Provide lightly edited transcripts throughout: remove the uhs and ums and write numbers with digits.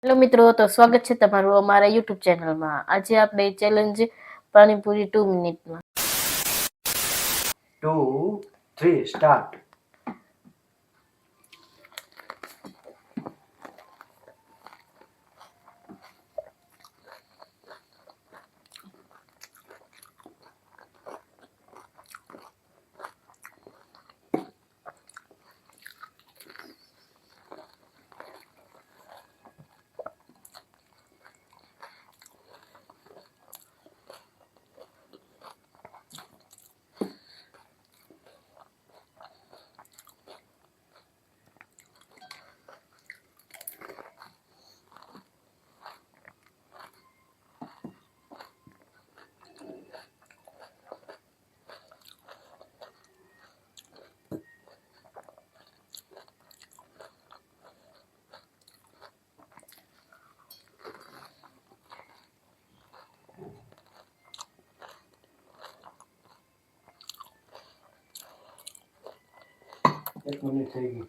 Hello મિત્રો, તો સ્વાગત છે તમારું અમારા યુટ્યુબ ચેનલમાં. આજે આપણે ચેલેન્જ પાણીપુરી 2 મિનિટમાં. 2, 3, સ્ટાર્ટ. એક મિનિટ થઈ ગઈ.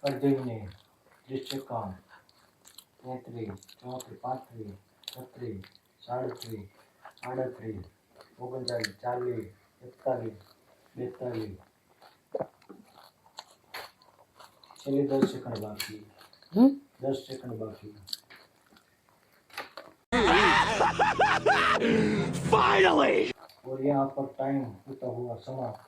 અડધી મિનિટ, 30 સેકન્ડ, 33, 34, 35, 36, 37, 38, 39, 40, 41, 42, છેલ્લી 10 સેકન્ડ બાકી. 10 સેકન્ડ બાકી. Finally! और यहाँ पर टाइम होता हुआ समाप्त.